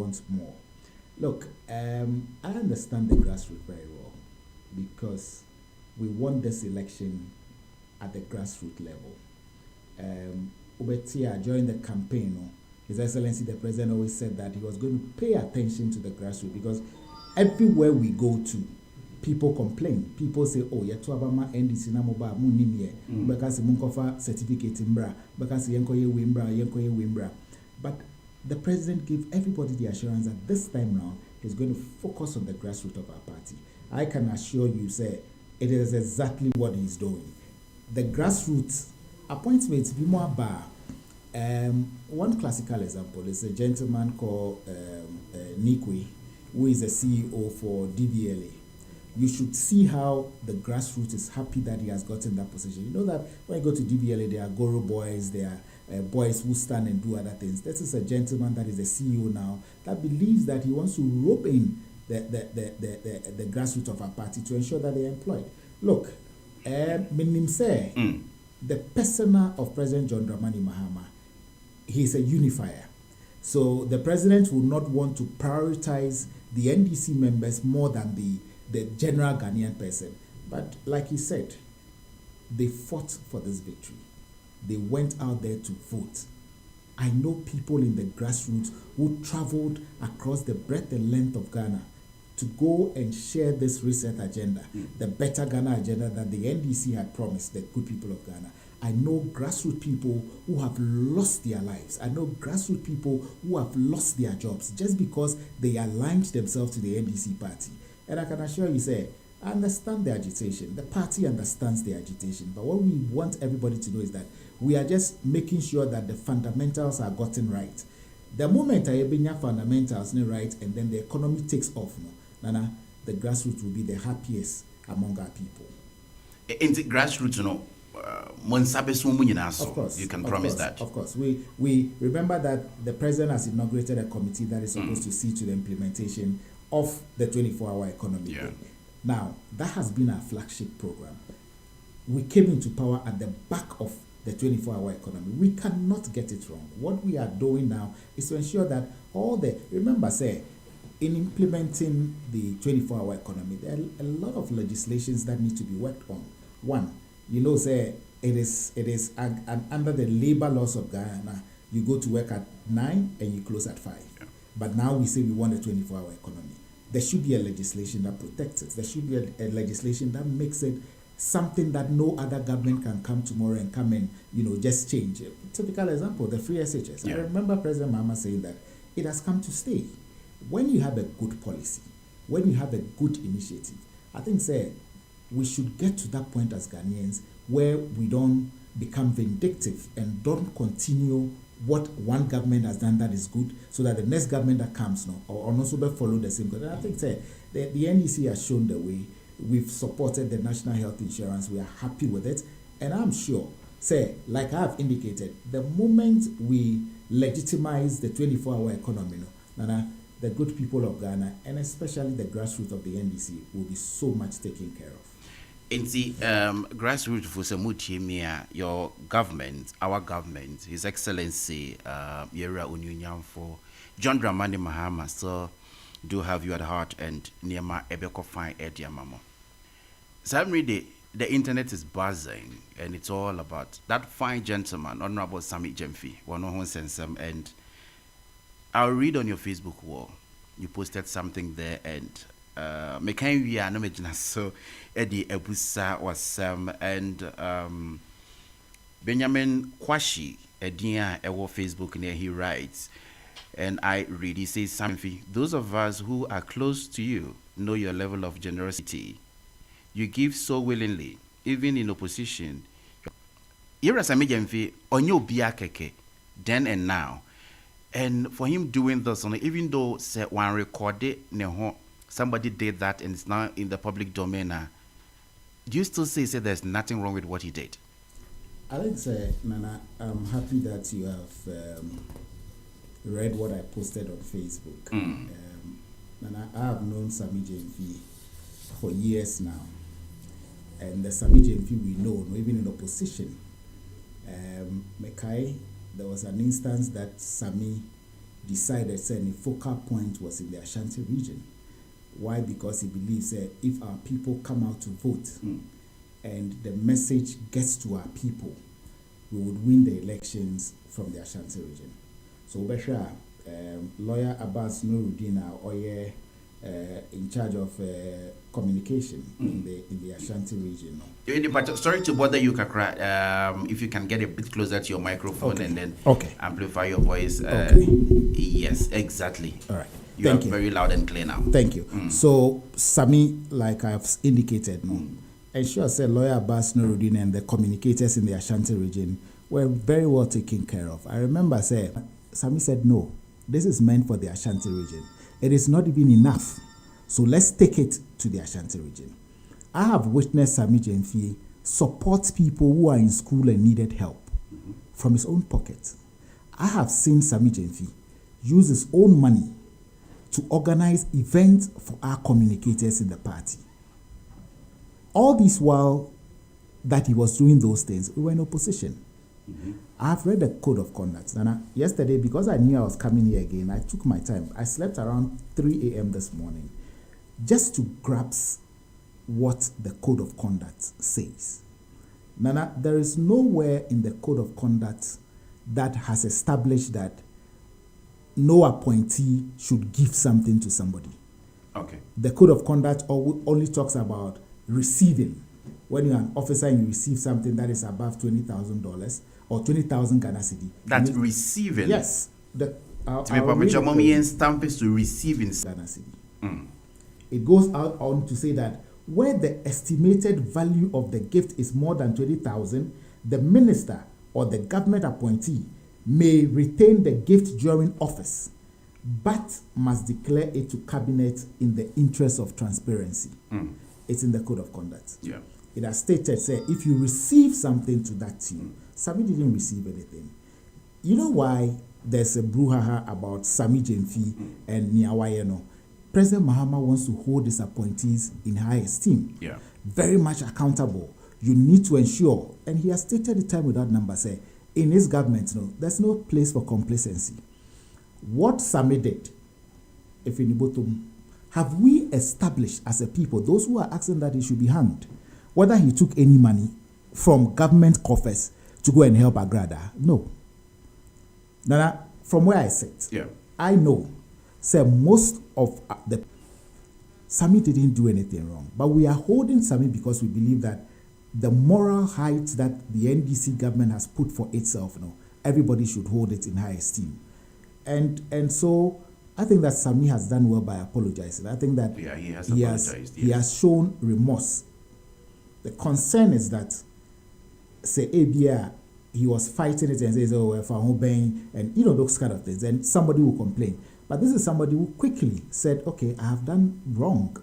want more. Look, I understand the grassroots very well because we won this election at the grassroots level. Ubetia, during the campaign, His Excellency the President always said that he was going to pay attention to the grassroots because everywhere we go to, people complain. People say, oh, yetu abama NDC na moba munimye, because munkofa certificate imbra, because yenkoye wimbra. But the president gave everybody the assurance that this time round he's going to focus on the grassroots of our party. I can assure you, say, it is exactly what he's doing. The grassroots appointments be more bar. One classical example is a gentleman called Nikwe, who is the CEO for DVLA. You should see how the grassroots is happy that he has gotten that position. You know that when you go to DVLA, there are Goro boys, there are boys who stand and do other things. This is a gentleman that is the CEO now that believes that he wants to rope in the grassroots of our party to ensure that they are employed. Look, Minim say, the persona of President John Dramani Mahama, he's a unifier. So the president will not want to prioritize the NDC members more than the general Ghanaian person. But like he said, they fought for this victory. They went out there to vote. I know people in the grassroots who traveled across the breadth and length of Ghana to go and share this reset agenda, the better Ghana agenda that the NDC had promised the good people of Ghana. I know grassroots people who have lost their lives. I know grassroots people who have lost their jobs just because they aligned themselves to the NDC party. And I can assure you, say, I understand the agitation. The party understands the agitation. But what we want everybody to know is that we are just making sure that the fundamentals are gotten right. The moment I have fundamentals right, and then the economy takes off, Nana, the grassroots will be the happiest among our people. In the grassroots, of course, you can promise that. Of course. We remember that the president has inaugurated a committee that is supposed to see to the implementation of the 24-hour economy. Yeah. Now, that has been our flagship program. We came into power at the back of the 24-hour economy. We cannot get it wrong. What we are doing now is to ensure that remember, say, in implementing the 24-hour economy, there are a lot of legislations that need to be worked on. One, say, it is under the labor laws of Guyana, you go to work at 9 and you close at 5. Yeah. But now we say we want a 24-hour economy. There should be a legislation that protects it. There should be a legislation that makes it something that no other government can come tomorrow and come and, just change. A typical example, the free SHS. Yeah. I remember President Mahama saying that it has come to stay. When you have a good policy, when you have a good initiative, I think, we should get to that point as Ghanaians where we don't become vindictive and don't continue what one government has done that is good, so that the next government that comes now or also follow the same. Because I think the NDC has shown the way. We've supported the national health insurance. We are happy with it, and I'm sure, like I have indicated, the moment we legitimize the 24-hour economy, Nana, the good people of Ghana and especially the grassroots of the NDC will be so much taken care of. In the grassroots for Samutimia, your government, our government, His Excellency Yera Unyunyam for John Dramani Mahama, so do have you at heart and Niama Ebeko Fine Edia Mama. So the internet is buzzing and it's all about that fine gentleman, Honorable Sami Jemfi, and I'll read on your Facebook wall. You posted something there and mekan wi a no magina so edi ebusa wasam and Benjamin Kwashi edin a ewo Facebook near he writes, and I read, he says something, those of us who are close to you know your level of generosity. You give so willingly, even in opposition. Ira Samijemfi onyo bia keke then and now. And for him doing this, even though say one recorded somebody did that and it's now in the public domain, do you still say there's nothing wrong with what he did? I think, Nana, I'm happy that you have read what I posted on Facebook. Nana, I have known Sami Jemfi for years now. And the Sami Jemfi we know, even in opposition, Mekai, there was an instance that Sami decided that the focal point was in the Ashanti region. Why? Because he believes that if our people come out to vote and the message gets to our people, we would win the elections from the Ashanti region. So, Beshra, lawyer Abbas Nuruddin, in charge of communication in the Ashanti region. But sorry to bother you, Kakra. If you can get a bit closer to your microphone and then amplify your voice. Yes, exactly. All right. You are very loud and clear now. Thank you. So, Sami, like I've indicated, ensure said lawyer Abbas Nuruddin and the communicators in the Ashanti region were very well taken care of. I remember Sami said, no, this is meant for the Ashanti region. It is not even enough. So let's take it to the Ashanti region. I have witnessed Sami Gyamfi support people who are in school and needed help from his own pocket. I have seen Sami Gyamfi use his own money to organize events for our communicators in the party. All this while that he was doing those things, we were in opposition. I have read the code of conduct. And yesterday, because I knew I was coming here again, I took my time. I slept around 3 a.m. this morning just to grasp what the code of conduct says. Nana, there is nowhere in the code of conduct that has established that no appointee should give something to somebody. Okay. The code of conduct only talks about receiving. When you're an officer and you receive something that is above $20,000 or 20,000 Ghana cedi. That's receiving? Yes. Stamp is to receiving Ghana cedi. It goes on to say that where the estimated value of the gift is more than 20,000, the minister or the government appointee may retain the gift during office, but must declare it to cabinet in the interest of transparency. It's in the code of conduct. Yeah. It has stated, say, if you receive something to that tune, Sami didn't receive anything. You know why there's a brouhaha about Sami Gyamfi and Niawayeno? President Mahama wants to hold his appointees in high esteem. Yeah. Very much accountable. You need to ensure, and he has stated the time without number, say, in his government, there's no place for complacency. What Sami did, if in Ibotum, have we established as a people, those who are asking that he should be hanged, whether he took any money from government coffers to go and help Agrada? No. Nana, from where I sit, I know, say most of the Sami didn't do anything wrong, but we are holding Sami because we believe that the moral height that the NDC government has put for itself, everybody should hold it in high esteem. And so I think that Sami has done well by apologizing. I think that he has shown remorse. The concern is that, say, ABR, he was fighting it and says, oh, if I'm obeying, and those kind of things, and somebody will complain. But this is somebody who quickly said, okay, I have done wrong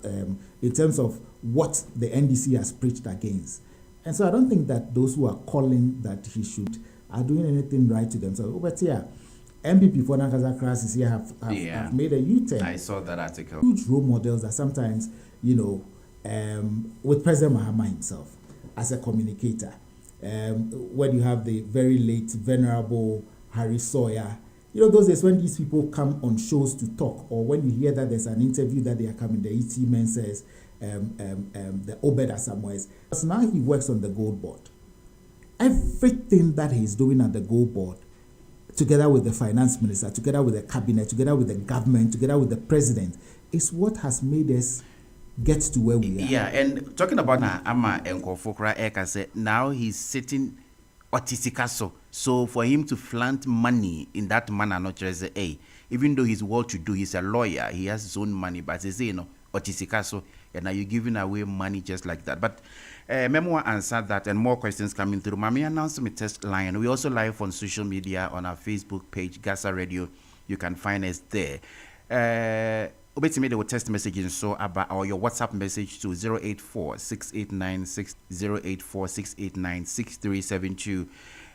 in terms of what the NDC has preached against. And so I don't think that those who are calling that he should are doing anything right to themselves. But yeah, MPP for Nankasa crisis here have made a U-turn. I saw that article. Huge role models that sometimes, with President Mahama himself as a communicator, when you have the very late, venerable Harry Sawyer, those days when these people come on shows to talk, or when you hear that there's an interview that they are coming, the ET man says, the Obed Asamoahs. So now he works on the gold board. Everything that he's doing at the gold board, together with the finance minister, together with the cabinet, together with the government, together with the president, is what has made us get to where we are. Yeah, and talking about Ama Nkofokra Eka said, now he's sitting Otisikaso. So for him to flaunt money in that manner, not just say, even though he's well-to-do, he's a lawyer, he has his own money, but they say, Otisikaso, and now you're giving away money just like that. But Memo answered that, and more questions coming through. Mami announced me test line. We also live on social media on our Facebook page, GHASA Radio. You can find us there. Obetime they will text messages so about or your WhatsApp message to 084-689-6372.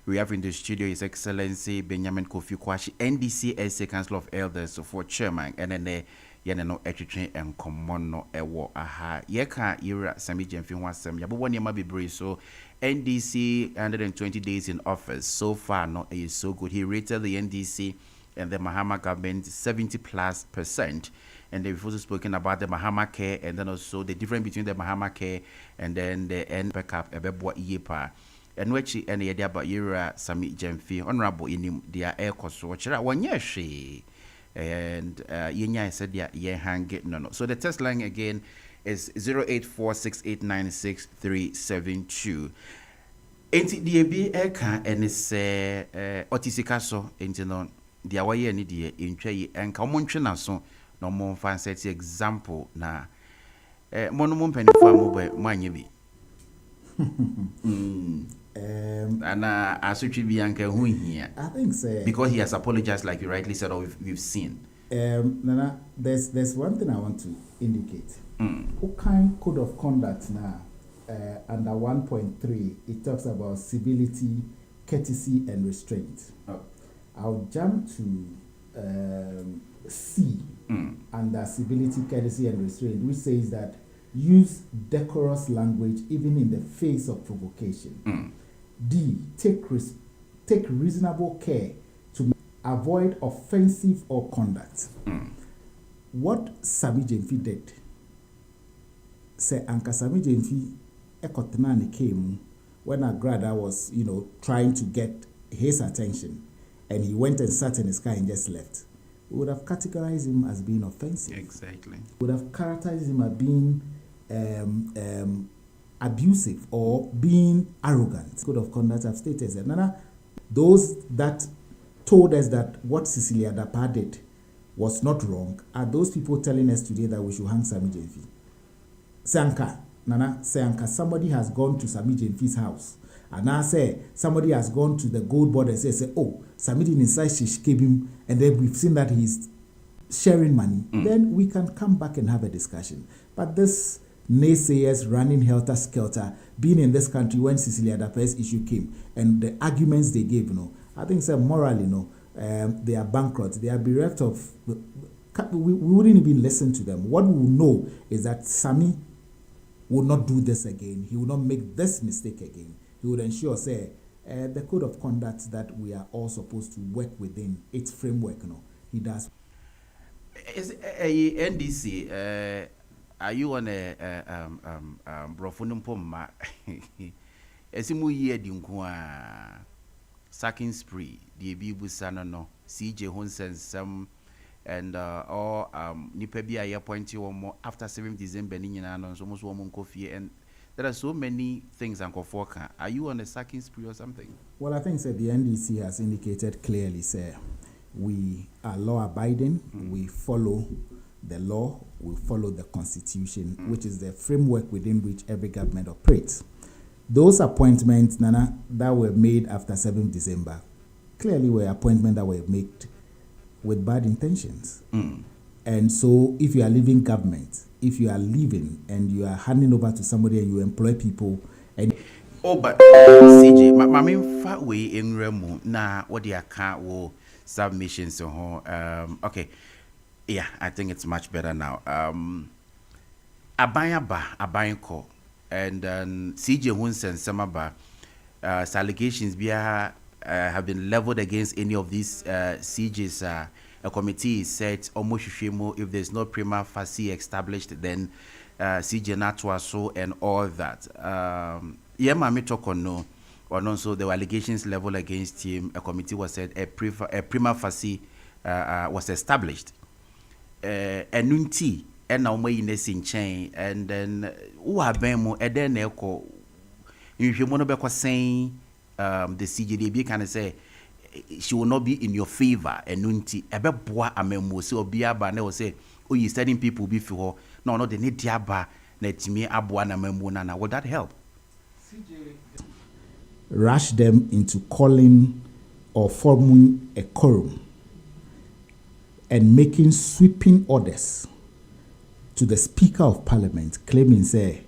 We have in the studio His Excellency Benjamin Kofi Kwashi, NDC SA Council of Elders for Chairman, and then no etwetwe enkommon no ewo aha yeka yira Sami Gyamfi ho asem yabo woni ma bebre so NDC 120 days in office so far no is so good. He rated the NDC and the Mahama government 70+%. And then we've also spoken about the Mahama care, and then also the difference between the Mahama care and then the end backup ebebwa yepa. And which any idea about Yura Sami Jemfi, honorable in their air cost watcher, 1 year she. And Yenya said, yeah, hang it. No. So the test line again is 08468963372. Enti DB Eka and it's Otisikaso, enti no, the away any dear in Chay and Comonchina so no more fancy example na monomum penny farm by Manyabi. And I should be Uncle who here. I think so. Because he has apologized, like you rightly said, or we've seen. Nana, there's one thing I want to indicate. What kind code of conduct now? Under 1.3, it talks about civility, courtesy, and restraint. Oh. I'll jump to C under civility, courtesy, and restraint, which says that use decorous language even in the face of provocation. D, take reasonable care to avoid offensive or conduct. What Sami Jemfi did, say Anka Sami Jemfi Ekotenani came when Agrada was, trying to get his attention, and he went and sat in his car and just left. We would have categorized him as being offensive. Exactly. We would have characterized him as being abusive or being arrogant. Code of conduct have stated that Nana, those that told us that what Cecilia Dapa did was not wrong are those people telling us today that we should hang Sami Jemfi. Sanka, somebody has gone to Sami Jemfi's house. And now say somebody has gone to the gold board and say, oh, Sami didn't inside Shishkebim, and then we've seen that he's sharing money. Then we can come back and have a discussion. But this naysayers running helter-skelter, being in this country when Cecilia Dapa's issue came, and the arguments they gave, I think morally, they are bankrupt. They are bereft of. We wouldn't even listen to them. What we will know is that Sami will not do this again. He will not make this mistake again. He would ensure, the code of conduct that we are all supposed to work within its framework. He does. Is a NDC? Are you on a brofunum pomma? Esimu ye dinkwa sacking spree. The Bibu Sanano, CJ Hunsen some and or Nipebia ya pointy or more after 7th December Ninian so almost woman coffee, and there are so many things Uncle Foka. Are you on a sacking spree or something? Well, I think the NDC has indicated clearly, sir, we are law abiding, we follow the law, we follow the constitution, which is the framework within which every government operates. Those appointments, Nana, that were made after 7th December, clearly were appointments that were made with bad intentions. And so if you are leaving government, if you are leaving and you are handing over to somebody and you employ people and but CJ, my main fat way in Remu na what the account will submissions so okay. Yeah, I think it's much better now. Abayaba ko and CJ Hunsen Samaba allegations have been leveled against any of these CJs. A committee said almost if there's no prima facie established, then CJ Natwa so and all that. Yeah, Mami talk on no. Or also there were allegations leveled against him. A committee was said a prima facie was established. Enunti and now may in chain and then who have been more and then echo if you want to be saying the CJDB can say she will not be in your favor enunti ebe boa amemo se obi aba na o say oh you studying people before no they need diaba na timi aboa na amemo na would that help? Rush them into calling or forming a quorum and making sweeping orders to the Speaker of Parliament, claiming, say,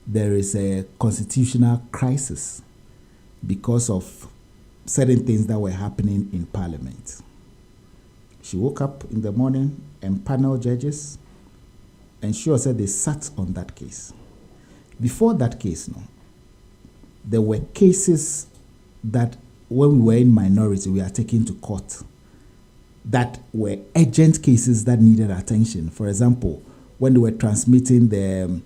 there is a constitutional crisis because of certain things that were happening in Parliament. She woke up in the morning and panel judges, and she said they sat on that case. Before that case, there were cases that when we were in minority, we are taken to court that were urgent cases that needed attention. For example, when they were transmitting the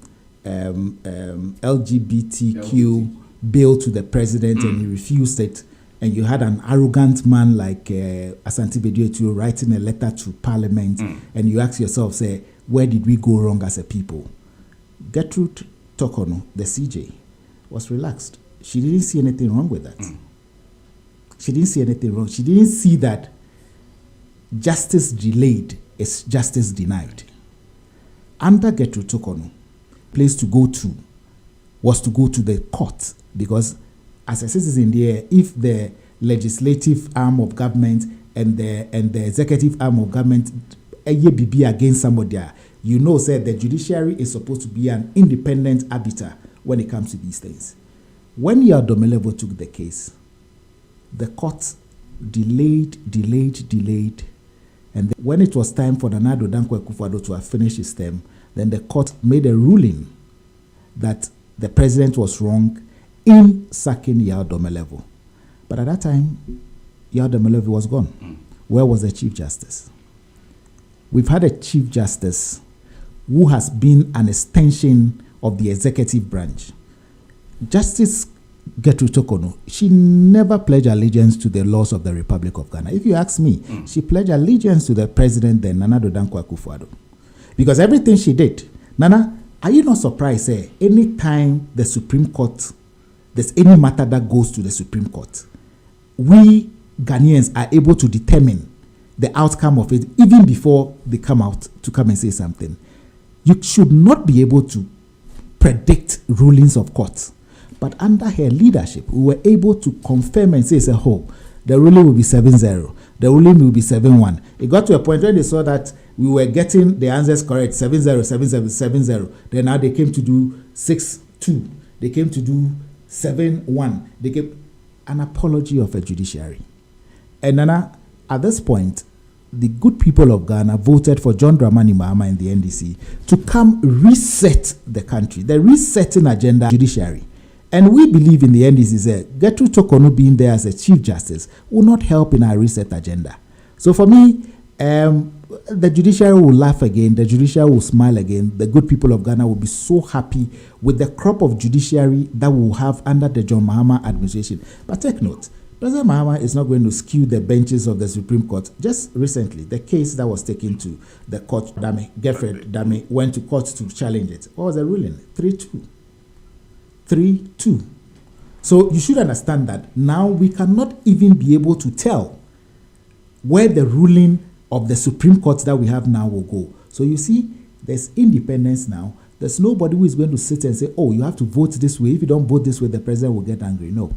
LGBTQ bill to the president and he refused it, and you had an arrogant man like Asante Bedietu writing a letter to Parliament, and you ask yourself, say, where did we go wrong as a people? Gertrude Tokono, the CJ, was relaxed. She didn't see anything wrong with that. She didn't see anything wrong. She didn't see that justice delayed is justice denied. Under Gertrude Tokono, place to go to was to go to the court, because as a citizen there, if the legislative arm of government and the executive arm of government be against somebody, you know, said the judiciary is supposed to be an independent arbiter when it comes to these things. When Yadomelevo took the case, the court delayed, and when it was time for Nana Addo Dankwa Akufo-Addo to have finished his term, then the court made a ruling that the president was wrong in sacking Yadomelevo. But at that time, Yadomelevo was gone. Where was the Chief Justice? We've had a Chief Justice who has been an extension of the executive branch. Justice Gertrude Tokono, she never pledged allegiance to the laws of the Republic of Ghana. If you ask me, she pledged allegiance to the president then, Nana Addo Dankwa Akufo-Addo. Because everything she did, Nana, are you not surprised, any time the Supreme Court, there's any matter that goes to the Supreme Court, we Ghanaians are able to determine the outcome of it even before they come out to come and say something. You should not be able to predict rulings of courts. But under her leadership, we were able to confirm and say, the ruling will be 7-0. The ruling will be 7-1. It got to a point where they saw that we were getting the answers correct, 7-0, 7-7, 7-0. Then now they came to do 6-2. They came to do 7-1. They gave an apology of a judiciary. And Nana, at this point, the good people of Ghana voted for John Dramani Mahama and the NDC to come reset the country, the resetting agenda judiciary. And we believe in the NDC, Gertrude Tokono being there as a Chief Justice will not help in our reset agenda. So for me, the judiciary will laugh again, the judiciary will smile again, the good people of Ghana will be so happy with the crop of judiciary that we will have under the John Mahama administration. But take note, President Mahama is not going to skew the benches of the Supreme Court. Just recently, the case that was taken to the court, Gefred Dame went to court to challenge it. What was the ruling? 3-2. 3-2. So you should understand that now we cannot even be able to tell where the ruling of the Supreme Court that we have now will go. So you see, there's independence now. There's nobody who is going to sit and say, oh, you have to vote this way. If you don't vote this way, the president will get angry. No.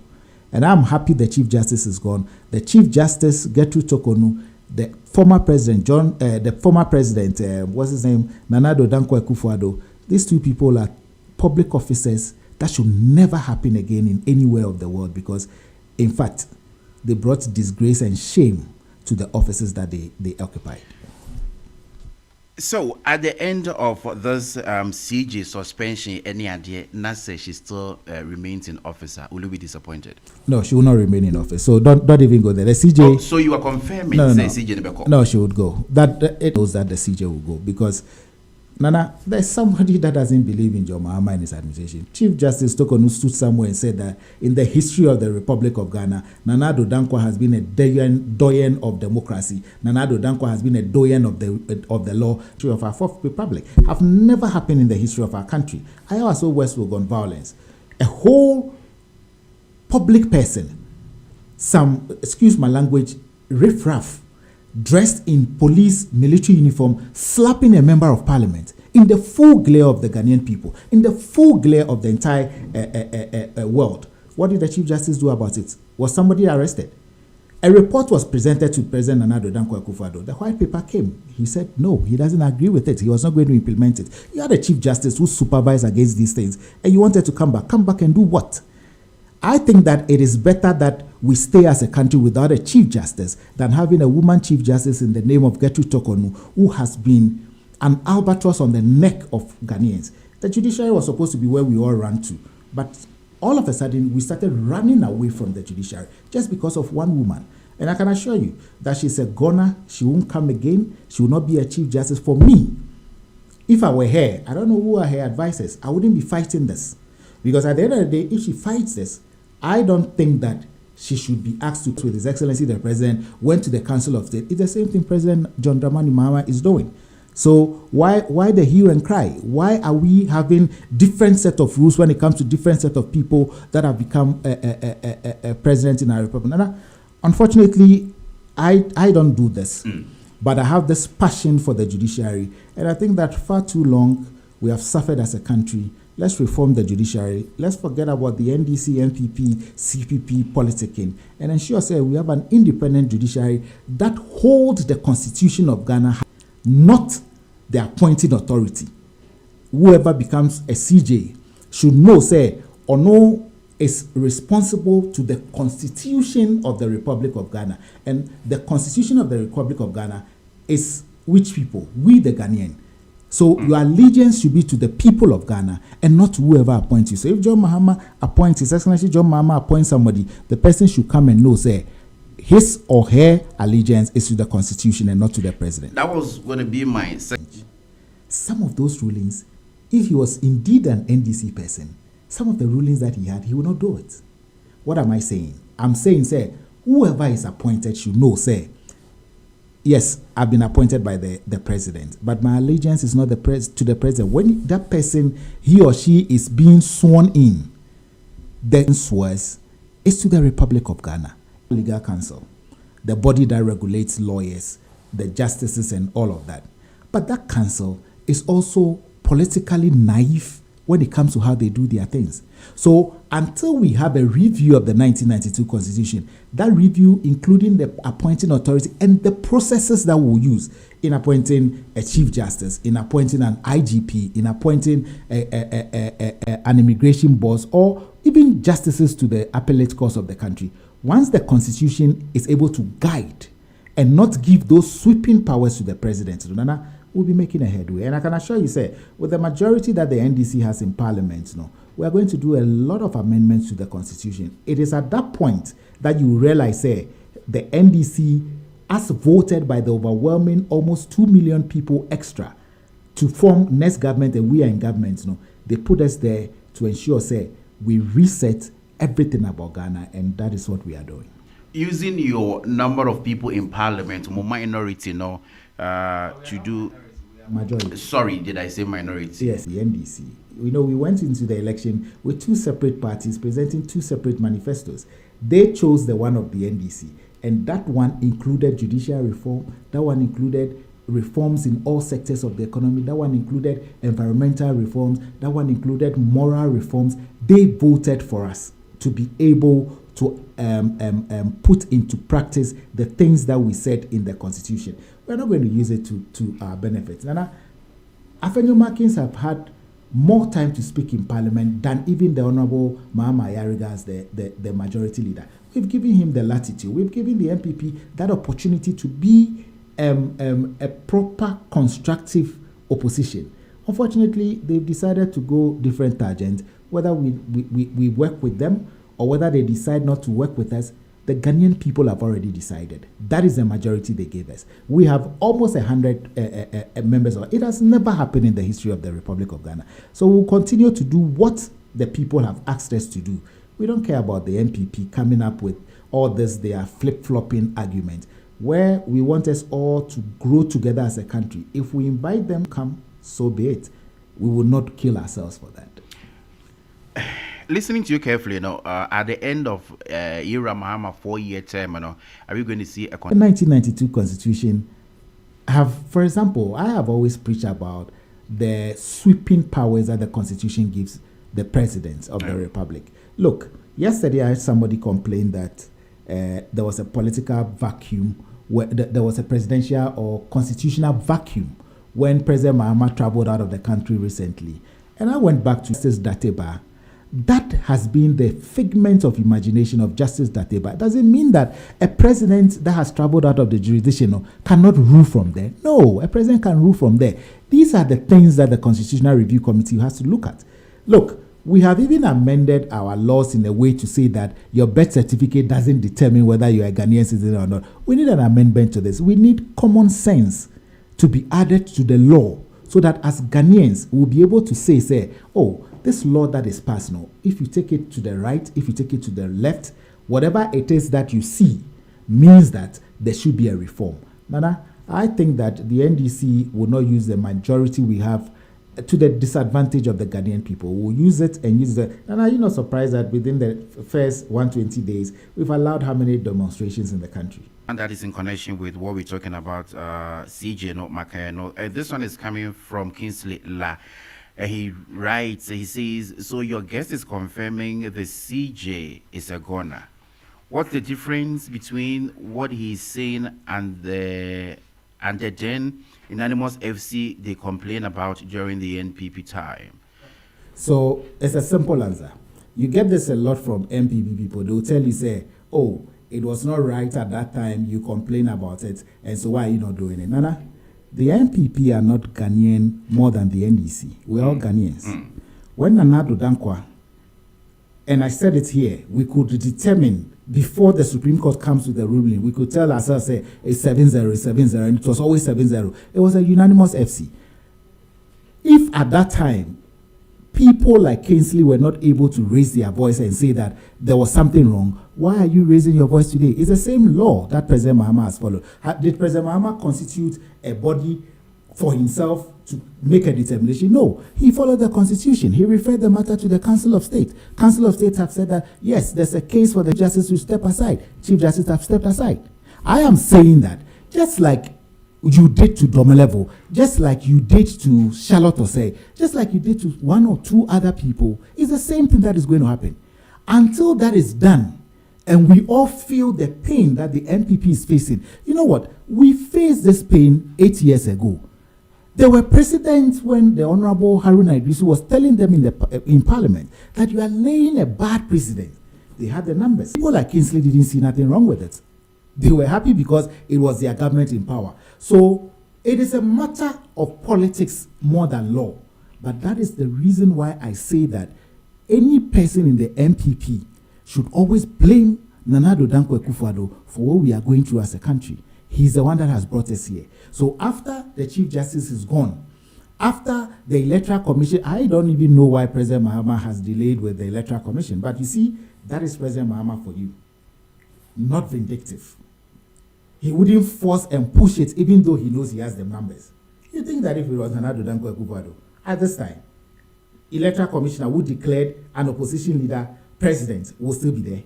And I'm happy the Chief Justice is gone. The Chief Justice, Gertrude Tokono, the former president, what's his name? Nana Addo Dankwa Akufo-Addo. These two people are public officers. That should never happen again in anywhere of the world, because, in fact, they brought disgrace and shame to the offices that they occupied. So, at the end of this CJ suspension, any idea, Nasa, she still remains in office? Will you be disappointed? No, she will not remain in office. So don't even go there. The CJ. Oh, so you are confirming no. CJ? No, she would go. It knows that the CJ will go, because Nana, there's somebody that doesn't believe in John Mahama and his administration. Chief Justice Tokono stood somewhere and said that in the history of the Republic of Ghana, Nana Addo Dankwa has been a doyen of democracy. Nana Addo Dankwa has been a doyen of the law. History of our fourth republic have never happened in the history of our country. I also Westwood gun violence. A whole public person, some, excuse my language, riffraff, dressed in police military uniform, slapping a member of parliament in the full glare of the Ghanaian people, in the full glare of the entire world. What did the Chief Justice do about it? Was somebody arrested? A report was presented to President Nana Addo Dankwa Akufo-Addo. The white paper came. He said no, he doesn't agree with it. He was not going to implement it. You had a Chief Justice who supervised against these things, and you wanted to come back. Come back and do what? I think that it is better that we stay as a country without a Chief Justice than having a woman Chief Justice in the name of Gertrude Tokono, who has been an albatross on the neck of Ghanaians. The judiciary was supposed to be where we all ran to, but all of a sudden we started running away from the judiciary just because of one woman. And I can assure you that she's a goner. She won't come again. She will not be a Chief Justice. For me, if I were her, I don't know who are her advisors, I wouldn't be fighting this. Because at the end of the day, if she fights this, I don't think that she should be asked to, with His Excellency the President, went to the Council of State. It's the same thing President John Dramani Mahama is doing. So why the hue and cry? Why are we having different set of rules when it comes to different set of people that have become a president in our republic? And unfortunately, I don't do this, but I have this passion for the judiciary, and I think that far too long we have suffered as a country. Let's reform the judiciary. Let's forget about the NDC, NPP, CPP politicking, and ensure we have an independent judiciary that holds the Constitution of Ghana, not the appointing authority. Whoever becomes a CJ should know, Ono is responsible to the Constitution of the Republic of Ghana. And the Constitution of the Republic of Ghana is which people? We the Ghanaian. So your allegiance should be to the people of Ghana and not to whoever appoints you. So if John Mahama appoints, His Excellency John Mahama appoints somebody, the person should come and know, his or her allegiance is to the Constitution and not to the President. That was going to be my some of those rulings, if he was indeed an NDC person, some of the rulings that he had, he would not do it. What am I saying? I'm saying, whoever is appointed should know, yes, I've been appointed by the president, but my allegiance is not to the president. When that person, he or she is being sworn in, then swears, it's to the Republic of Ghana. Legal Council, the body that regulates lawyers, the justices and all of that. But that council is also politically naive when it comes to how they do their things. So until we have a review of the 1992 Constitution, that review including the appointing authority and the processes that we'll use in appointing a Chief Justice, in appointing an IGP, in appointing an immigration boss, or even justices to the appellate courts of the country, once the Constitution is able to guide and not give those sweeping powers to the president, we'll be making a headway. And I can assure you, with the majority that the NDC has in Parliament, we are going to do a lot of amendments to the Constitution. It is at that point that you realize, the NDC, as voted by the overwhelming almost 2 million people extra to form next government, and we are in government, they put us there to ensure, we reset everything about Ghana, and that is what we are doing. Using your number of people in Parliament, minority, to do majority. Sorry, did I say minority? Yes, the NDC. We went into the election with two separate parties presenting two separate manifestos. They chose the one of the NDC, and that one included judicial reform. That one included reforms in all sectors of the economy. That one included environmental reforms. That one included moral reforms. They voted for us to be able to put into practice the things that we said in the Constitution. We're not going to use it to our benefit. Nana, Afenyo-Markins have had more time to speak in Parliament than even the Honorable Mahama Ayariga as the majority leader. We've given him the latitude. We've given the MPP that opportunity to be a proper constructive opposition. Unfortunately, they've decided to go different tangents. Whether we work with them or whether they decide not to work with us, the Ghanaian people have already decided. That is the majority they gave us. We have almost 100 members. It has never happened in the history of the Republic of Ghana. So we'll continue to do what the people have asked us to do. We don't care about the MPP coming up with all this, their flip-flopping argument, where we want us all to grow together as a country. If we invite them, come, so be it. We will not kill ourselves for that. Listening to you carefully, at the end of Ira Mahama 4-year term, are we going to see a... The 1992 Constitution for example, I have always preached about the sweeping powers that the Constitution gives the president of the Republic. Look, yesterday I heard somebody complain that there was a political vacuum, where there was a presidential or constitutional vacuum when President Mahama traveled out of the country recently. And I went back to Justice Dateba. That has been the figment of imagination of Justice Dateba. Does it mean that a president that has traveled out of the jurisdiction cannot rule from there? No, a president can rule from there. These are the things that the Constitutional Review Committee has to look at. Look, We have even amended our laws in a way to say that your birth certificate doesn't determine whether you're a Ghanaian citizen or not. We need an amendment to this. We need common sense to be added to the law so that as Ghanaians, we'll be able to say, oh, this law that is passed now, if you take it to the right, if you take it to the left, whatever it is that you see means that there should be a reform. Nana, I think that the NDC will not use the majority we have to the disadvantage of the Ghanaian people. We'll use it and use it. And are you not surprised that within the first 120 days, we've allowed how many demonstrations in the country? And that is in connection with what we're talking about, CJ, not Makayano. This one is coming from Kingsley La. He writes, he says, so your guest is confirming the CJ is a goner. What's the difference between what he's saying and the then Unanimous FC they complain about during the NPP time? So it's a simple answer. You get this a lot from NPP people. They'll tell you, say, oh, it was not right at that time, you complain about it, and so why are you not doing it? Nana, the NPP are not Ghanaian more than the NDC. We're all Ghanaians. When Nana Dankwa, and I said it here, we could determine before the Supreme Court comes with the ruling, we could tell ourselves, say, it's 7-0, 7-0, and it was always 7-0. It was a unanimous FC. If at that time, people like Kingsley were not able to raise their voice and say that there was something wrong, why are you raising your voice today? It's the same law that President Mahama has followed. Did President Mahama constitute a body for himself to make a determination? No, he followed the constitution. He referred the matter to the Council of State. Council of State have said that, yes, there's a case for the justice to step aside. Chief Justice have stepped aside. I am saying that just like you did to Domelevo, just like you did to Charlotte Osei, just like you did to one or two other people, it's the same thing that is going to happen. Until that is done, and we all feel the pain that the NPP is facing. You know what? We faced this pain 8 years ago. There were precedents when the Honorable Haruna Idrisu was telling them in Parliament that you are laying a bad precedent. They had the numbers. People like Kingsley didn't see nothing wrong with it. They were happy because it was their government in power. So it is a matter of politics more than law. But that is the reason why I say that any person in the NPP should always blame Nana Addo Dankwa Akufo-Addo for what we are going through as a country. He's the one that has brought us here. So after the Chief Justice is gone, after the Electoral Commission, I don't even know why President Mahama has delayed with the Electoral Commission. But you see, that is President Mahama for you. Not vindictive. He wouldn't force and push it even though he knows he has the numbers. You think that if it was Nana Addo Dankwa Akufo-Addo, at this time, Electoral Commissioner who declared an opposition leader president will still be there?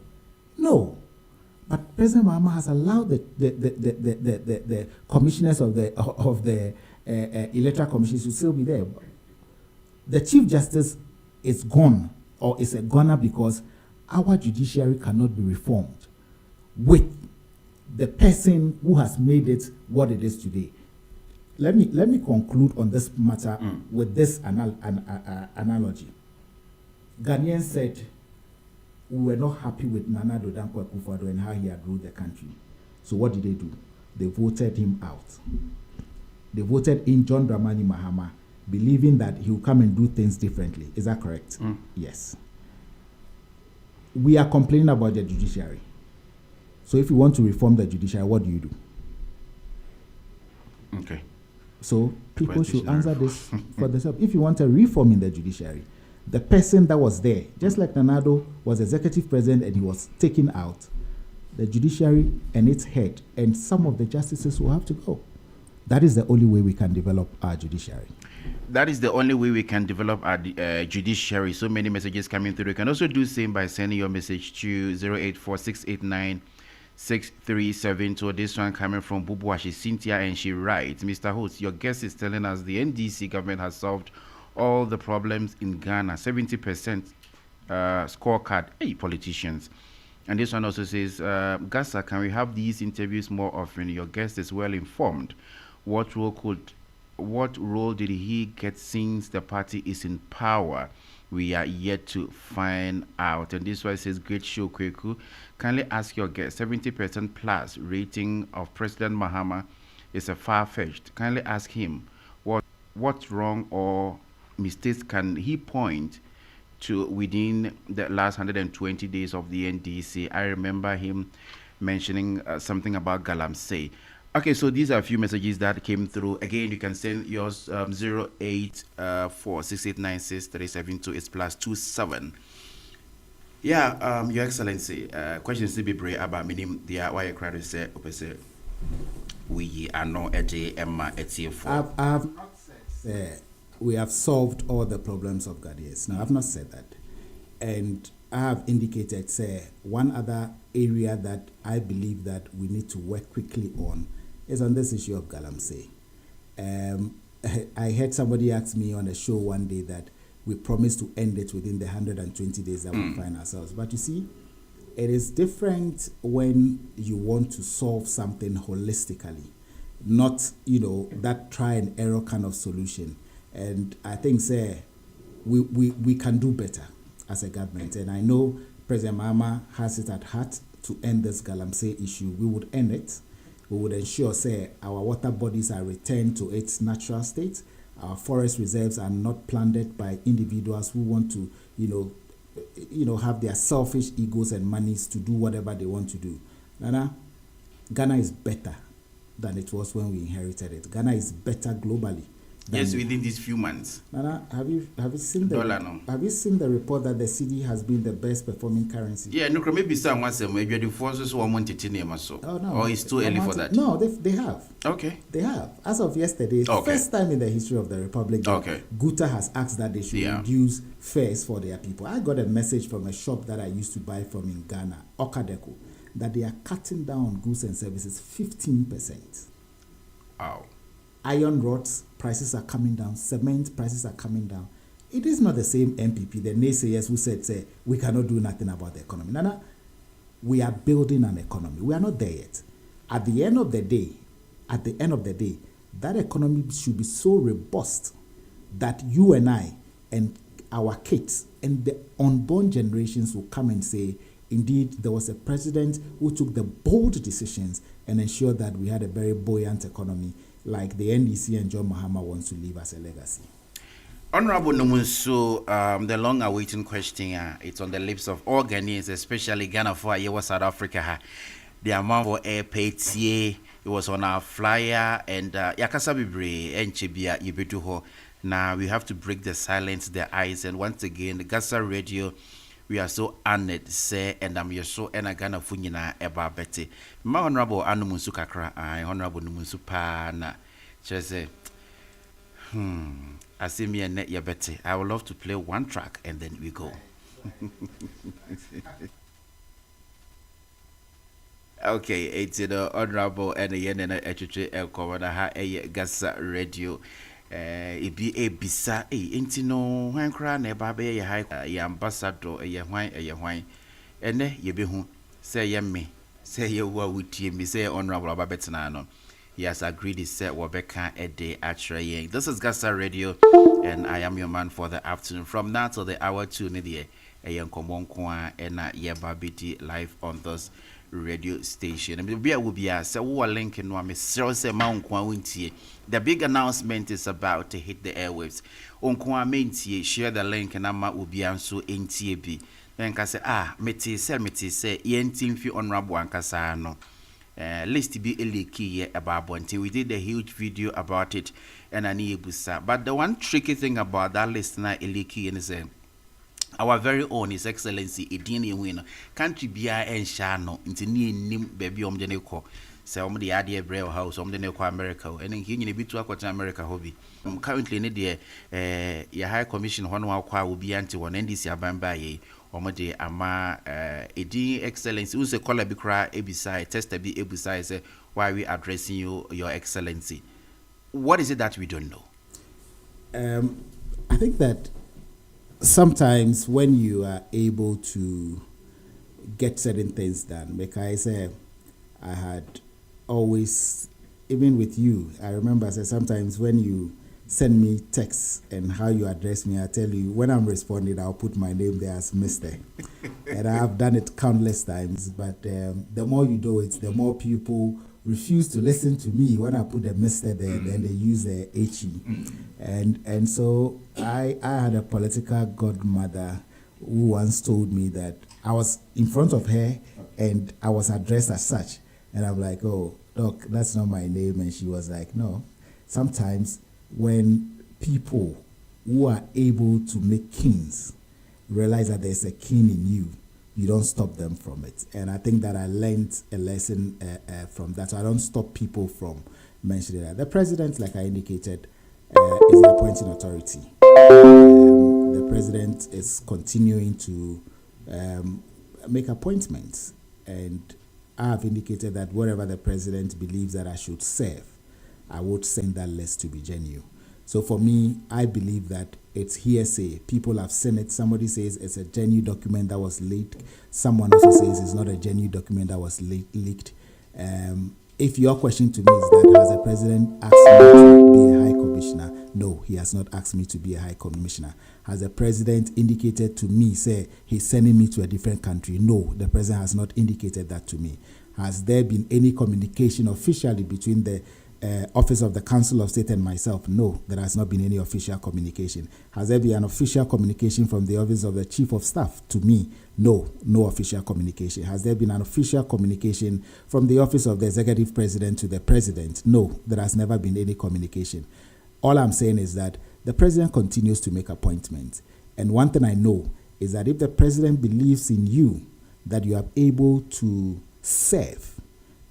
No. But President Mahama has allowed the commissioners of the Electoral Commission to still be there. The Chief Justice is gone, or is a goner, because our judiciary cannot be reformed with the person who has made it what it is today. Let me conclude on this matter with this analogy. Ghanaians said we were not happy with Nana Addo Dankwa Akufo-Addo and how he had ruled the country. So what did they do? They voted him out. They voted in John Dramani Mahama, believing that he will come and do things differently. Is that correct? Yes. We are complaining about the judiciary. So if you want to reform the judiciary, what do you do? Okay. So people should answer this for themselves. If you want a reform in the judiciary, the person that was there, just like Nana Addo was executive president and he was taken out, the judiciary and its head and some of the justices will have to go. That is the only way we can develop our judiciary. That is the only way we can develop our judiciary. So many messages coming through. You can also do the same by sending your message to 084-689-6372. This one coming from Bubuashi Cynthia, and she writes, Mr. Host, your guest is telling us the NDC government has solved all the problems in Ghana. 70% scorecard. Hey, politicians. And this one also says, GHASA, can we have these interviews more often? Your guest is well informed. What role did he get since the party is in power? We are yet to find out. And this one says, great show, Kweku. Kindly ask your guest, 70% plus rating of President Mahama is a far-fetched. Kindly ask him what's wrong or mistakes can he point to within the last 120 days of the NDC. I remember him mentioning something about Galamsey. Okay, so these are a few messages that came through. Again, you can send yours 084689637 it's +27. Yeah, Your Excellency, questions to be brave about meaning the why you crowd say we are not at Emma at I have not said we have solved all the problems of Ghanaians. No, I have not said that. And I have indicated, say, one other area that I believe that we need to work quickly on is on this issue of Galamsey. I heard somebody ask me on a show one day that we promised to end it within the 120 days that we find ourselves. But you see, it is different when you want to solve something holistically, not, that try and error kind of solution. And I think, say, we can do better as a government. And I know President Mahama has it at heart to end this Galamsey issue. We would end it. We would ensure, say, our water bodies are returned to its natural state. Our forest reserves are not plundered by individuals who want to, have their selfish egos and monies to do whatever they want to do. Nana, Ghana is better than it was when we inherited it. Ghana is better globally. Yes, within these few months. Nana, have you seen the have you seen the report that the cedi has been the best performing currency? Yeah, no, maybe someone said maybe the forces who want to name us so. Oh no, or it's too early for that. No, they have. Okay. They have. As of yesterday, first time in the history of the Republic, GUTA has asked that they should reduce fares for their people. I got a message from a shop that I used to buy from in Ghana, Okadeko, that they are cutting down goods and services 15%. Wow. Iron rods prices are coming down, cement prices are coming down. It is not the same MPP, the naysayers who said, say, we cannot do nothing about the economy. Nana, we are building an economy. We are not there yet. At the end of the day, that economy should be so robust that you and I and our kids and the unborn generations will come and say, indeed, there was a president who took the bold decisions and ensured that we had a very buoyant economy, like the NDC and John Mahama wants to leave as a legacy. Honorable Numunsu, the long-awaited question, it's on the lips of all Ghanaians, especially Ghana for South Africa. The amount for air paid, it was on our flyer, and Yakasa Bibre and Chibia Ibetuho. Now we have to break the silence, the eyes, and once again, the GHASA radio. We are so honored, say, and I'm your so and I gonna funyina eba beti. My honorable Anumunsu Kakra, honorable Numunsu Pana. She say, I see me and net ya beti. I would love to play one track and then we go. Okay, it's the honorable and the yen and a commander ha a GHASA radio. It be a bisa intino when cry never be a high ambassador a wine and ye be who say ye say ye were with me say honorable Babetanano. He has agreed to set Wabeka a day actually. This is GHASA Radio and I am your man for the afternoon from now till the hour 2 near a young common kwa and ye babiti live on this radio station. And will be a so link in one say Mount Kwawintie. The big announcement is about to hit the airwaves. On Kwamentie, share the link and Amma will be so in TB. Then can say, meti say, yen team fi honorable Ankasano. List be a key about Bonte. We did a huge video about it and I need busa. But the one tricky thing about that list now, Eliki and say, our very own His Excellency Edini Wino country bia and shano into nim baby the neko say the idea brew house the neko America and then he be to America hobby. Currently in the High Commission one will be anti one NDC abambaye the ama Edini Excellency who's a color be cry abisai test be abisai say why we addressing you, Your Excellency. What is it that we don't know? I think that sometimes when you are able to get certain things done, because I had always, even with you, I remember sometimes when you send me texts and how you address me, I tell you, when I'm responding, I'll put my name there as Mr. And I have done it countless times, but the more you do it, the more people refuse to listen to me when I put the Mr. there, then they use the HE. And so I had a political godmother who once told me that I was in front of her and I was addressed as such. And I'm like, oh, Doc, that's not my name. And she was like, no. Sometimes when people who are able to make kings realize that there's a king in you, you don't stop them from it. And I think that I learned a lesson from that. So I don't stop people from mentioning that. The president, like I indicated, is the appointing authority. The president is continuing to make appointments. And I have indicated that wherever the president believes that I should serve, I would send that list to be genuine. So for me, I believe that it's hearsay. People have seen it. Somebody says it's a genuine document that was leaked. Someone also says it's not a genuine document that was leaked. If your question to me is that has the president asked me to be a high commissioner? No, he has not asked me to be a high commissioner. Has the president indicated to me, say, he's sending me to a different country? No, the president has not indicated that to me. Has there been any communication officially between the Office of the Council of State and myself? No, there has not been any official communication. Has there been an official communication from the Office of the Chief of Staff to me? No, no official communication. Has there been an official communication from the Office of the Executive President to the President? No, there has never been any communication. All I'm saying is that the President continues to make appointments. And one thing I know is that if the President believes in you, that you are able to serve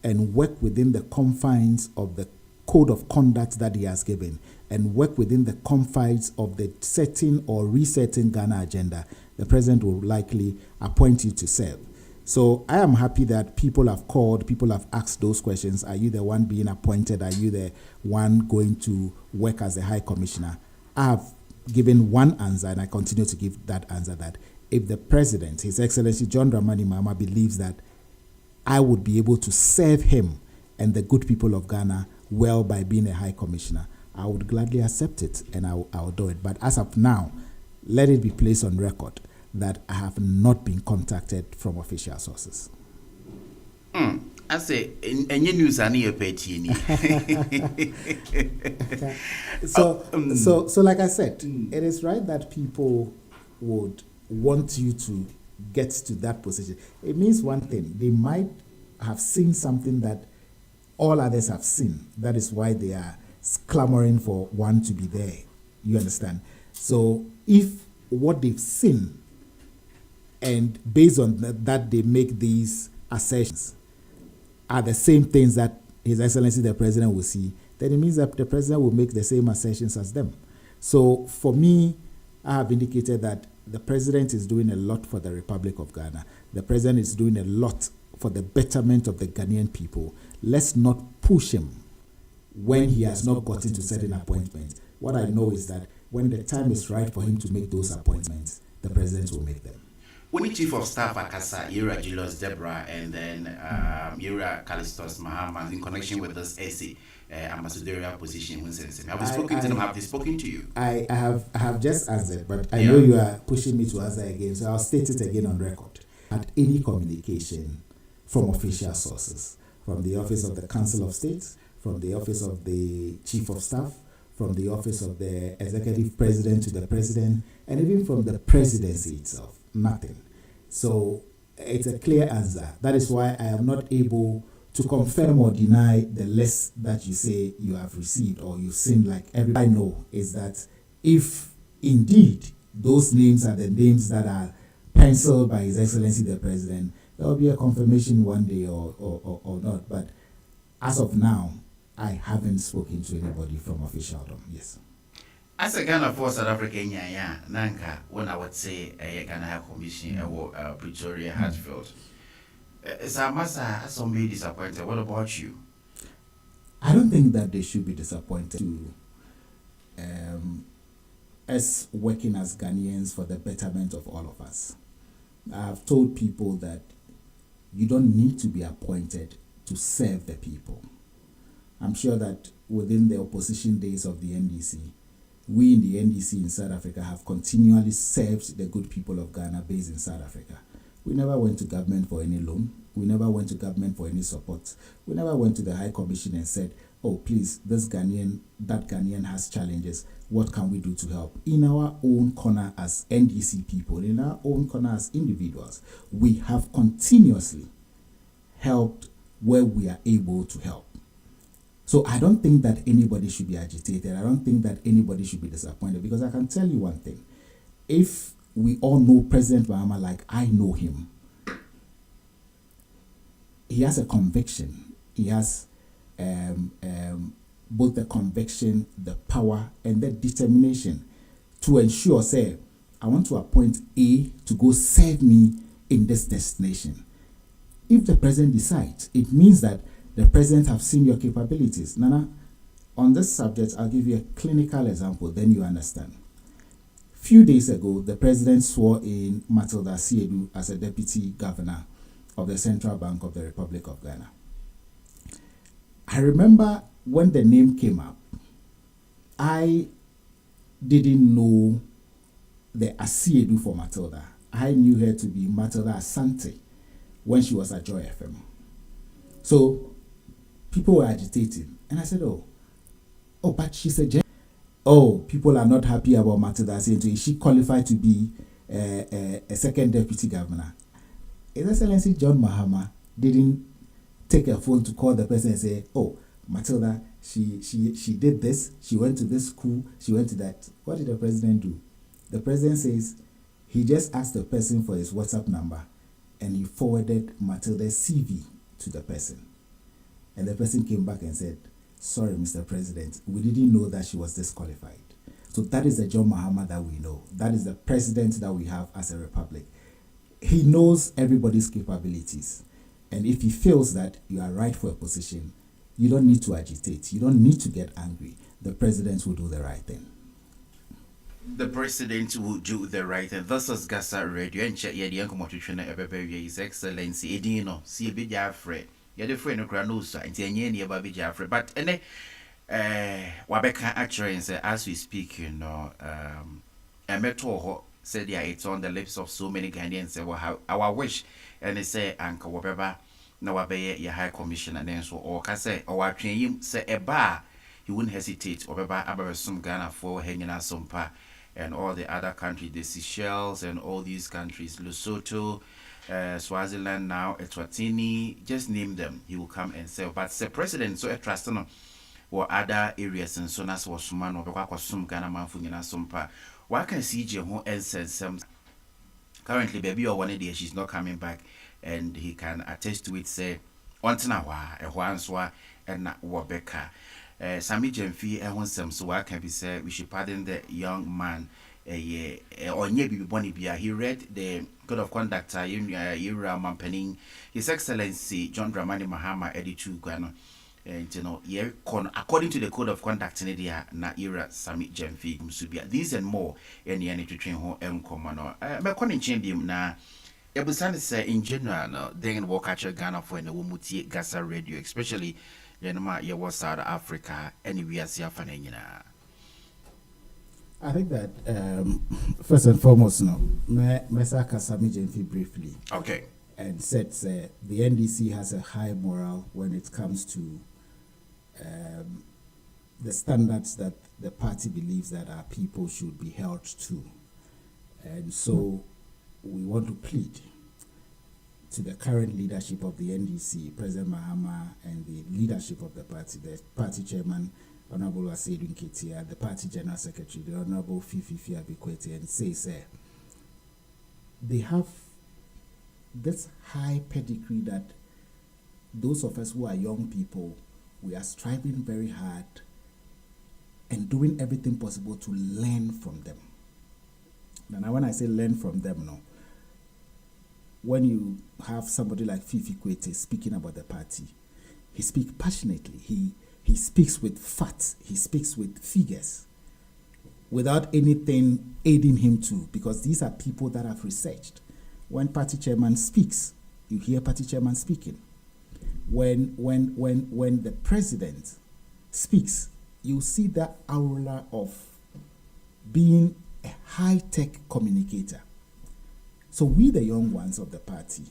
and work within the confines of the code of conduct that he has given and work within the confines of the setting or resetting Ghana agenda, the president will likely appoint you to serve. So I am happy that people have called, people have asked those questions. Are you the one being appointed? Are you the one going to work as a high commissioner? I have given one answer, and I continue to give that answer, that if the president, His Excellency John Dramani Mahama, believes that I would be able to serve him and the good people of Ghana well by being a high commissioner, I would gladly accept it, and I'll do it. But as of now, let it be placed on record that I have not been contacted from official sources. I say, any news are near petty. So like I said, it is right that people would want you to get to that position. It means one thing: they might have seen something that all others have seen. That is why they are clamoring for one to be there. You understand? So if what they've seen, and based on that they make these assertions, are the same things that His Excellency the President will see, then it means that the President will make the same assertions as them. So for me, I have indicated that the President is doing a lot for the Republic of Ghana. The President is doing a lot for the betterment of the Ghanaian people. Let's not push him when he has not gotten to certain appointments. What I know is that when the time is right for him to make those appointments, the President will make them. When the Chief of Staff at GHASA, Yura Julius Deborah, and then Yura Callistus Mahama, in connection with this essay, ambassadorial position, have they spoken to them? Have they spoken to you? I have just answered, but I know you are pushing me to answer again, so I'll state it again on record. Had any communication from official sources, from the Office of the Council of State, from the Office of the Chief of Staff, from the Office of the Executive President to the President, and even from the Presidency itself? Nothing. So it's a clear answer. That is why I am not able to confirm or deny the list that you say you have received or you've seen. Like everybody know is that if indeed those names are the names that are penciled by His Excellency the President, there will be a confirmation one day or not. But as of now, I haven't spoken to anybody from officialdom. Yes. As a Ghana for South Africa, Nanka, when I would say a Ghana Commission or Pretoria Hatfield. Samasa has some be disappointed. What about you? I don't think that they should be disappointed to us working as Ghanaians for the betterment of all of us. I have told people that you don't need to be appointed to serve the people. I'm sure that within the opposition days of the NDC, we in the NDC in South Africa have continually served the good people of Ghana based in South Africa. We never went to government for any loan. We never went to government for any support. We never went to the High Commission and said, oh, please, this Ghanaian, that Ghanaian has challenges. What can we do to help? In our own corner as NDC people, in our own corner as individuals, we have continuously helped where we are able to help. So I don't think that anybody should be agitated. I don't think that anybody should be disappointed, because I can tell you one thing. If we all know President Mahama like I know him, he has a conviction. He has both the conviction, the power, and the determination to ensure, say, I want to appoint A to go serve me in this destination. If the president decides, it means that the president have seen your capabilities. Nana, on this subject, I'll give you a clinical example, then you understand. Few days ago, the president swore in Matilda Siedu as a deputy governor of the Central Bank of the Republic of Ghana. I remember when the name came up, I didn't know the Asiedu for Matilda. I knew her to be Matilda Asante when she was at Joy FM. So people were agitating, and I said, oh, but she's a oh, people are not happy about Matilda Asante. Is she qualified to be a second deputy governor? His Excellency John Mahama didn't take a phone to call the person and say, oh, Matilda, she did this, she went to this school, she went to that. What did the president do? The president says he just asked the person for his WhatsApp number, and he forwarded Matilda's CV to the person. And the person came back and said, sorry, Mr. President, we didn't know that she was disqualified. So that is the John Mahama that we know. That is the president that we have as a republic. He knows everybody's capabilities. And if he feels that you are right for a position, you don't need to agitate. You don't need to get angry. The president will do the right thing. The president will do the right thing. This is GHASA Radio. And check the young motivation His Excellency Edino. See a bit Jaffrey. You're the friend of Granusa and Tiany about Jaffrey. But Wabeka actually say, as we speak, you know, a metal said, yeah, it's on the lips of so many Ghanaians. Say, well, our wish, and they say, Uncle Wabeba, no, Wabe, your high commissioner, and so, or can say, or I train him, say a bar, he wouldn't hesitate, or Baba, some Ghana for hanging out some pa, and all the other countries, the Seychelles, and all these countries, Lesotho, Swaziland now, Eswatini, just name them, he will come and say, but the president, so a trust or other areas, and so as was man or some Ghana man for some pa. Why can see Jeho and some currently baby or one day she's not coming back, and he can attest to it, say, once in a while, a Huanswa and not Wabeka. Sami Jemfi and one some, so I can be said we should pardon the young man. Or maybe Bonnie Bia. He read the code of conduct. Yura Mampening, His Excellency John Dramani Mahama, editor Ghana. And you know, according to the code of conduct in India, na era Sami Jemfi Musubia. These and more, and you need to train home and common. But calling change him now. Ebusan say in general, no, then walk at your Ghana for the Wumuti GHASA Radio, especially Yanama, your South Africa, anywhere, Siafanina. I think that first and foremost, no, Mesaka Sami Jemfi briefly. Okay. And said the NDC has a high moral when it comes to the standards that the party believes that our people should be held to. And so we want to plead to the current leadership of the NDC, President Mahama, and the leadership of the party chairman, Honorable Asedu Nketia, the party general secretary, the Honorable Fifi Abikwete, and say, they have this high pedigree that those of us who are young people, we are striving very hard and doing everything possible to learn from them. Now, when I say learn from them, no, when you have somebody like Fifi Kwete speaking about the party, he speaks passionately. He speaks with facts. He speaks with figures without anything aiding him to, because these are people that have researched. When party chairman speaks, you hear party chairman speaking. When the president speaks, you see that aura of being a high-tech communicator. So we, the young ones of the party,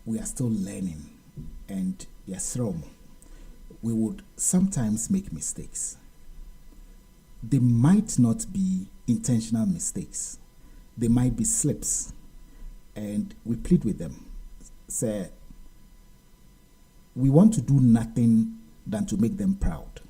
we are still learning. And yes, we would sometimes make mistakes. They might not be intentional mistakes. They might be slips. And we plead with them. Say, we want to do nothing than to make them proud.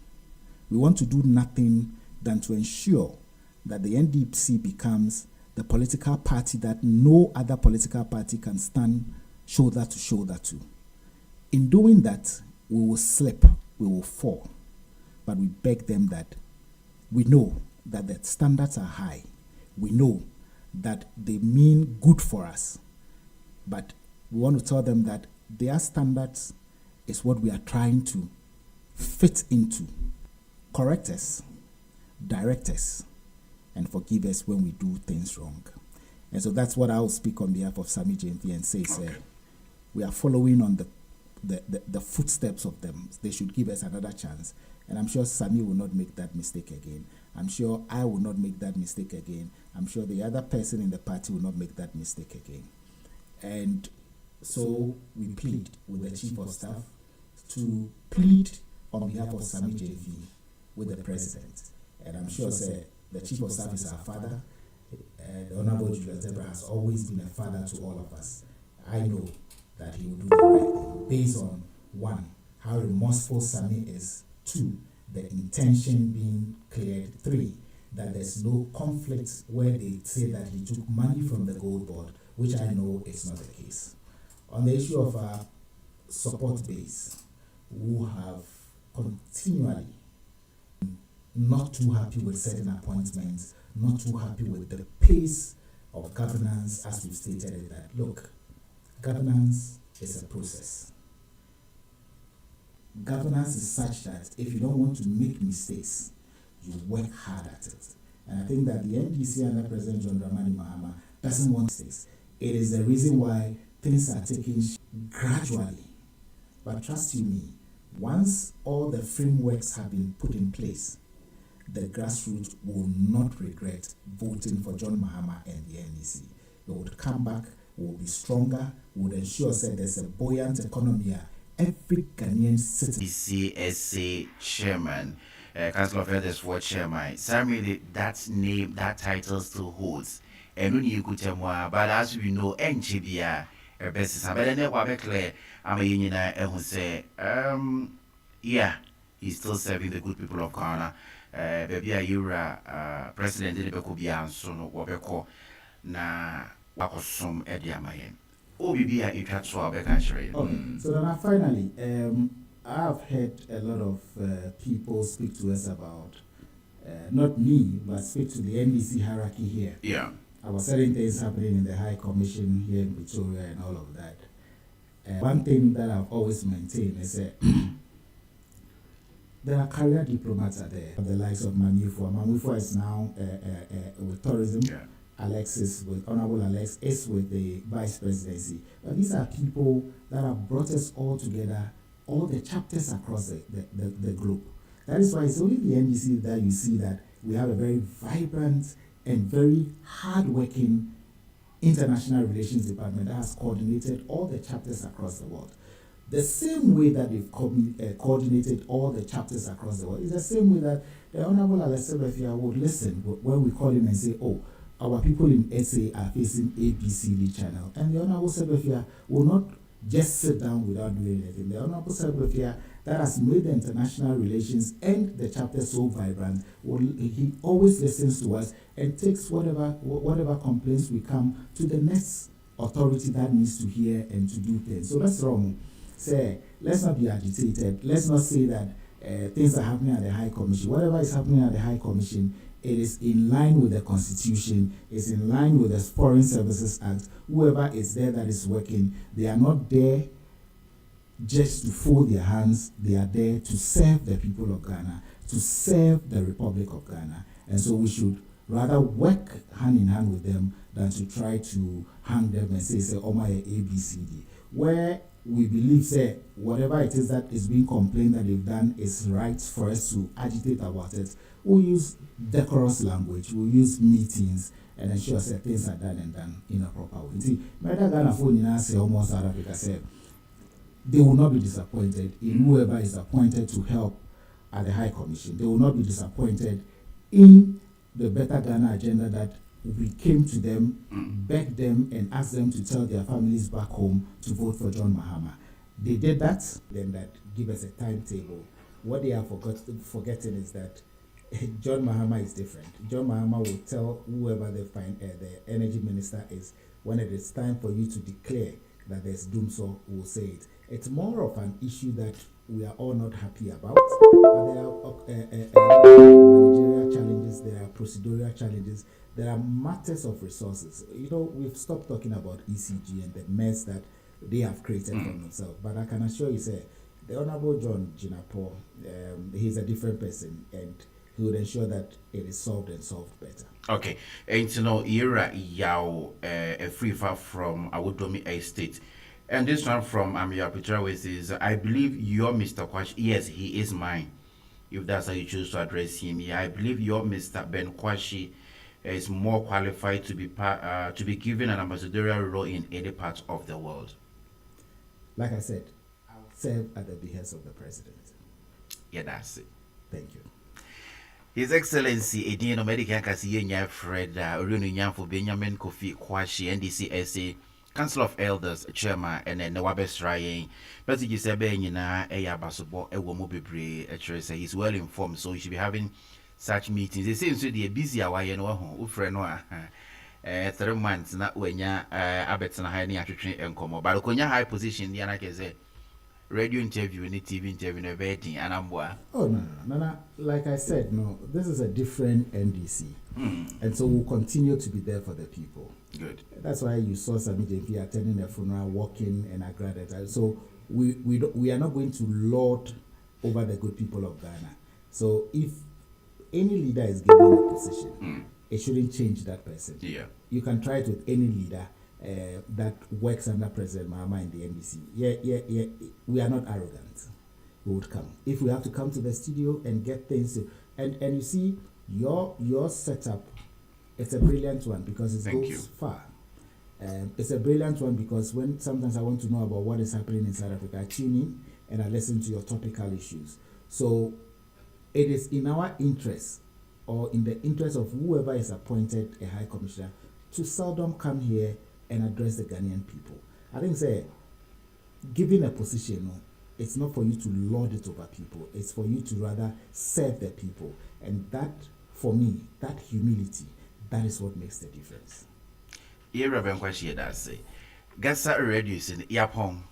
We want to do nothing than to ensure that the NDC becomes the political party that no other political party can stand shoulder to shoulder to. In doing that, we will slip, we will fall. But we beg them that we know that the standards are high. We know that they mean good for us. But we want to tell them that their standards is what we are trying to fit into. Correct us, direct us, and forgive us when we do things wrong. And so that's what I'll speak on behalf of Sami JMV and say, okay. We are following on the footsteps of them. They should give us another chance. And I'm sure Sami will not make that mistake again. I'm sure I will not make that mistake again. I'm sure the other person in the party will not make that mistake again. And so we plead with the Chief of Staff to plead on behalf of Sami JV with the President. And I'm sure the Chief of Staff is our father. The Honorable Julius Debra has always been a father to all of us. I know that he will do the right thing based on, one, how remorseful Sami is, two, the intention being cleared, three, that there's no conflict where they say that he took money from the gold board, which I know is not the case. On the issue of our support base, who have continually not too happy with certain appointments, not too happy with the pace of governance, as we've stated it, that look, governance is a process. Governance is such that if you don't want to make mistakes, you work hard at it. And I think that the NDC under President John Dramani Mahama doesn't want mistakes. It is the reason why things are taking gradually. But trust you me, once all the frameworks have been put in place, the grassroots will not regret voting for John Mahama and the NDC. They would come back, will be stronger, would ensure that there's a buoyant economy. Every Ghanaian citizen. GHASA chairman, Council of Elders for chairman. Sami, that name, that title still holds. And when you could tell more, but as we know, NGBA, a best but then never be clear. I'm a union who say, yeah, he's still serving the good people of Ghana. Baby, you're president, the Bekobian, son of Wabeko, na Wakosum Ediamayan. So then finally, I've heard a lot of people speak to us about, not me, but speak to the NDC hierarchy here. Yeah. About certain things happening in the High Commission here in Pretoria and all of that. One thing that I've always maintained is there are career diplomats out there, the likes of Mamufua. Mamufua is now with tourism. Yeah. Alexis, with Honorable Alex, is with the Vice Presidency. But these are people that have brought us all together, all the chapters across the globe. That is why it's only the NDC that you see that we have a very vibrant and very hard-working international relations department that has coordinated all the chapters across the world. The same way that they've coordinated all the chapters across the world is the same way that the Honorable Alex would listen when we call him and say, oh, our people in SA are facing ABCD channel. And the Honorable Sebefia will not just sit down without doing anything. The Honorable Sebefia that has made the international relations and the chapter so vibrant, he always listens to us and takes whatever complaints we come to the next authority that needs to hear and to do things. So that's wrong. Say, let's not be agitated. Let's not say that things are happening at the High Commission. Whatever is happening at the High Commission, it is in line with the Constitution, it's in line with the Foreign Services Act. Whoever is there that is working, they are not there just to fold their hands. They are there to serve the people of Ghana, to serve the Republic of Ghana. And so we should rather work hand in hand with them than to try to hang them and say, oh my ABCD. Where we believe, say, whatever it is that is being complained that they've done is right for us to agitate about it. We'll use decorous language, we'll use meetings, and ensure that things are done and done in a proper way. See, Meda Ghana phone in say almost South Africa say, they will not be disappointed in whoever is appointed to help at the High Commission. They will not be disappointed in the Better Ghana agenda that we came to them, begged them, and asked them to tell their families back home to vote for John Mahama. They did that, then that give us a timetable. What they are forgetting is that John Mahama is different. John Mahama will tell whoever the energy minister is, when it is time for you to declare that there's doom, so we'll say it. It's more of an issue that we are all not happy about. But there are managerial challenges, there are procedural challenges, there are matters of resources. You know, we've stopped talking about ECG and the mess that they have created for themselves. But I can assure you, sir, the Honorable John Jinapo, he's a different person, and he would ensure that it is solved and solved better. Okay, and you know, era yaw a free far from Awodomi Estate. And this one from Amir Petraways is, I believe your Mr. Kwashi, yes, he is mine. If that's how you choose to address him, yeah, I believe your Mr. Ben Kwashi is more qualified to be given an ambassadorial role in any part of the world. Like I said, I'll serve at the behest of the president. Yeah, that's it. Thank you. His Excellency Edino Medican Kasiya Fred Orunu for Benjamin Kofi Kwashi NDCSA Council of Elders Chairman and then Nawabes Ryan. But you say Benina Eya Basobo Ewomo Bebre he's well informed, so he should be having such meetings. It seems to be busy away and Ufreno 3 months not when ya Abets and Hani actually and come. But Konya high position, the Anake radio interview and TV interview and everything, and I'm oh no. Like I said, no, this is a different NDC, and so we'll continue to be there for the people. Good. That's why you saw Sami JP attending a funeral, walking, and I graduated. So we are not going to lord over the good people of Ghana. So if any leader is given a position, it shouldn't change that person. Yeah. You can try it with any leader that works under President Mahama in the NDC. Yeah. We are not arrogant. We would come. If we have to come to the studio and get things, and you see, your setup, it's a brilliant one because it goes far. It's a brilliant one because when sometimes I want to know about what is happening in South Africa, I tune in and I listen to your topical issues. So it is in our interest, or in the interest of whoever is appointed a high commissioner, to seldom come here and address the Ghanaian people. I think giving a position, it's not for you to lord it over people. It's for you to rather serve the people. And that, for me, that humility, that is what makes the difference. Here, Reverend Kwashi, that's it. GHASA radio is in Yapong.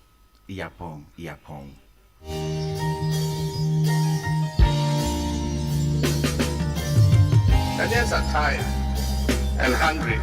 Ghanaians are tired and hungry.